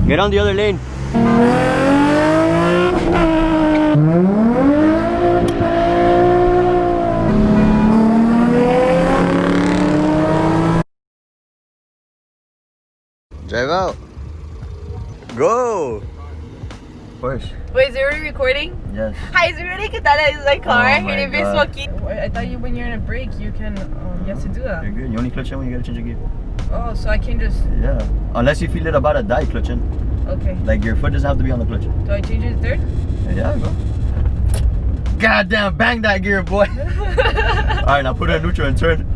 Get on the other lane. Drive out. Go. Porsche. Wait, is it already recording? Yes. Hi, is it already? ¿Qué tal es la car? Oh my God. I thought you, when you're in a break, you can, you have to do that. You're good. You only clutch in when you gotta change a gear. Oh, so I can just... Yeah. Unless you feel it about to die clutching. Okay. Like your foot doesn't have to be on the clutch. Do I change it to third? Yeah, go. Goddamn, bang that gear, boy. Alright, now put it in neutral and turn.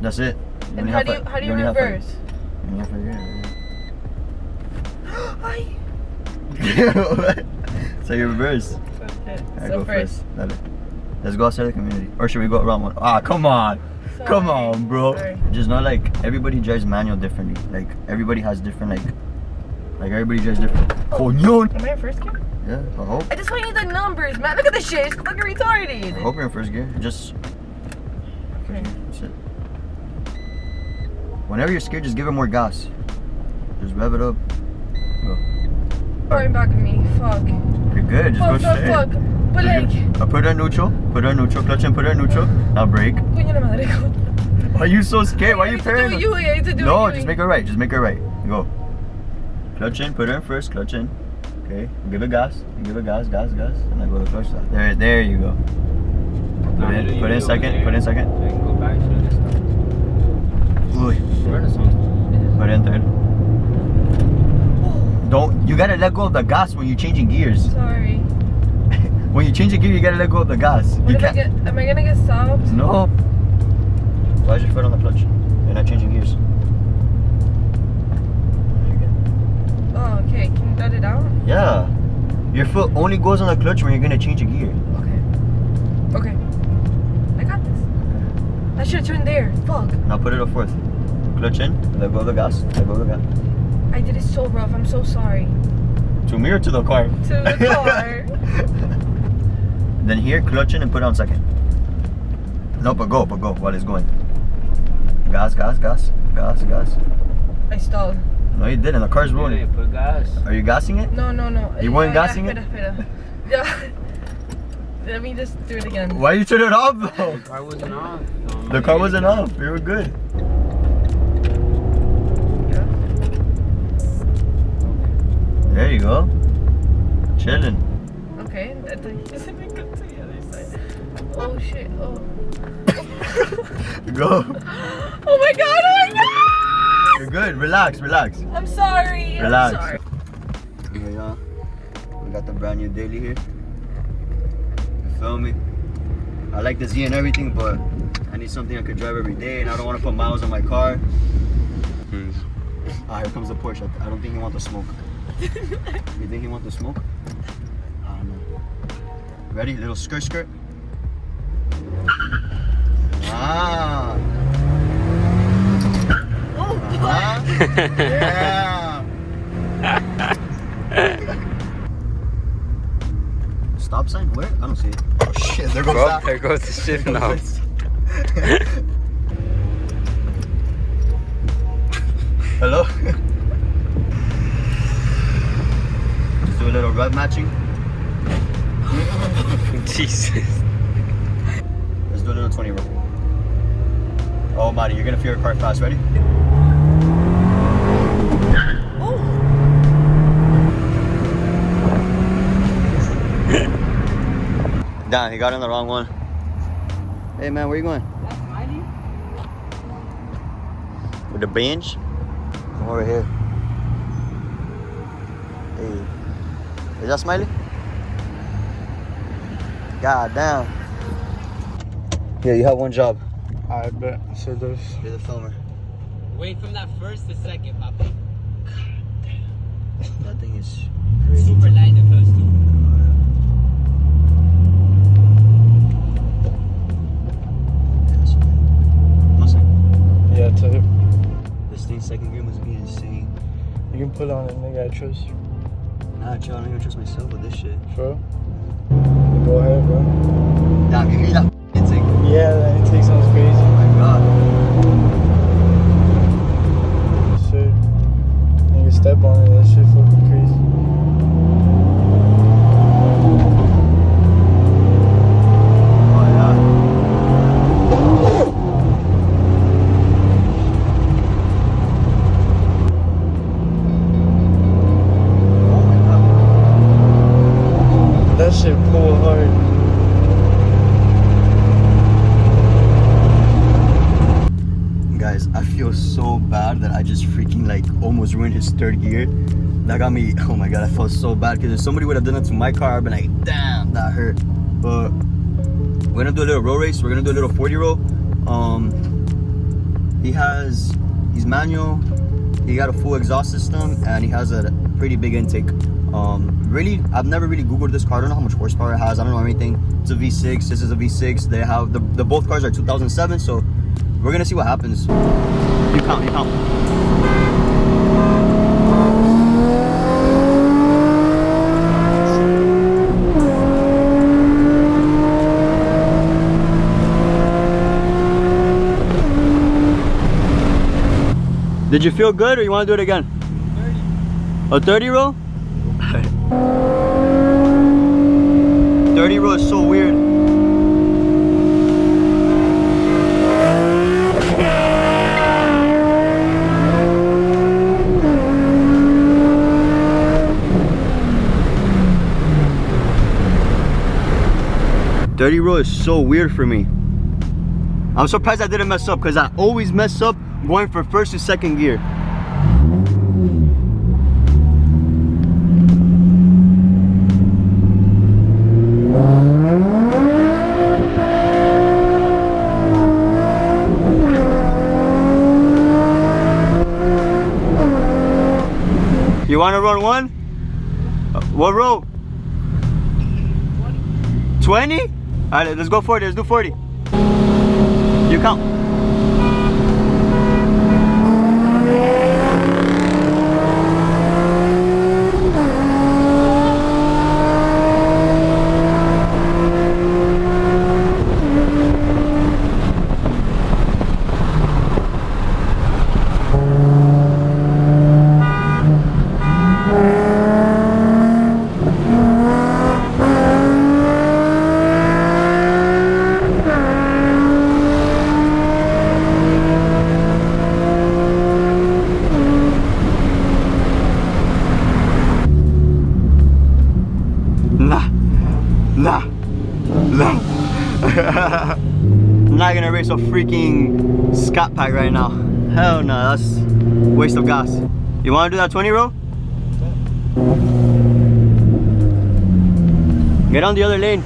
That's it. And how do you reverse? You have to So you reverse. Okay. Right, So go first. Let's go outside the community. Or should we go around one? Ah, come on. Sorry. Come on, bro. Sorry. Just not like everybody drives manual differently. Like everybody has different like everybody drives different. Oh. Coño. Am I in first gear? Yeah, I hope. I just want to need the numbers, man. Look at this shit. It's fucking retarded. I hope you're in first gear. Just Okay. that's it. Whenever you're scared, just give it more gas. Just rev it up. Go. Right back of me. Fuck. You're good. Just go straight. Fuck. But like... Put her in neutral. Put her in neutral. Clutch and put her in neutral. Now brake. Coño la madre. Why are you so scared? Why are you paranoid? No, just make her right. Just make her right. Go. Clutch in. Put her in first. Clutch in. Okay. Give it gas. Give it gas. Gas. Gas. And then go to the clutch side. There you go. Put in second. Put in second. I can go back to this stuff. Put in third. Don't. You gotta let go of the gas when you're changing gears. Sorry. When you change a gear, you gotta let go of the gas. What You if can't. am I gonna get stopped? No. Why's your foot on the clutch? You're not changing gears. Oh, okay. Can you let it out? Yeah. Your foot only goes on the clutch when you're gonna change a gear. Okay. Okay. I got this. I should have turned there. Fuck. Now put it up fourth. Clutch in. Let go of the gas. Let go of the gas. I did it so rough. I'm so sorry. To me or to the car? To the car. Then here, clutch in and put on second. No, but go while it's going. Gas, gas, gas, gas, gas. I stalled. No, you didn't. The car's rolling. Yeah, put gas. Are you gassing it? No. You weren't gassing it? Espera. Yeah. Let me just do it again. Why you turn it off though? The car wasn't off. The car wasn't off. You were good. Yeah. There you go. Chilling. Okay. That doesn't make it to the other side. Oh shit. Oh. Go. Oh my god. You're good. Relax. I'm sorry. Relax. I'm sorry. Here y'all. We got the brand new daily here. You feel me? I like the Z and everything, but I need something I could drive every day, and I don't want to put miles on my car. Ah, here comes the Porsche. I don't think he wants to smoke. You think he wants to smoke? I don't know. Ready? Little skirt. Ah. Yeah. Stop sign? Where? I don't see it. Oh shit, there goes that. There goes the shit now. Hello? Let's do a little rev matching. Jesus. Let's do a little 20 rev. Oh, Marty, you're gonna feel your car fast. Ready? Damn, he got in the wrong one. Hey man, where you going? That's Miley? With the bench? Come over here. Hey. Is that Smiley? God damn. Yeah, you have one job. I bet. So there's... You're the filmer. Wait from that first to second, Papa. That thing is crazy. Super light the first two. Mustang. Yeah, too. This thing's second gear must be insane. You can put on it, nigga. I trust you. Nah, chill, I'm not gonna trust myself with this shit. For real? Go ahead, bro. Damn, you hear that intake? Yeah, that intake sounds crazy. Oh my god. Shit. Nigga, step on it, that shit fucking crazy. Oh yeah. Oh my god. That shit pull hard. Guys, I feel so bad that I just freaking like almost ruined his third gear. That got me, oh my god, I felt so bad because if somebody would have done it to my car, I'd been like, damn, that hurt. But we're gonna do a little road race. We're gonna do a little 40 roll. He's manual, he got a full exhaust system, and he has a pretty big intake. Really, I've never really Googled this car. I don't know how much horsepower it has. I don't know anything. It's a V6, this is a V6. They have, the both cars are 2007, so we're gonna see what happens. You count, you count. Did you feel good or you wanna do it again? 30. A 30 roll? 30 roll is so weird. Dirty roll is so weird for me. I'm surprised I didn't mess up because I always mess up going from first to second gear. You want to run one? What row? 20? Alright, let's go 40. Let's do 40. You count. Nah. I'm not gonna race a freaking Scott pack right now. Hell no, that's waste of gas. You wanna do that 20 row? Get on the other lane.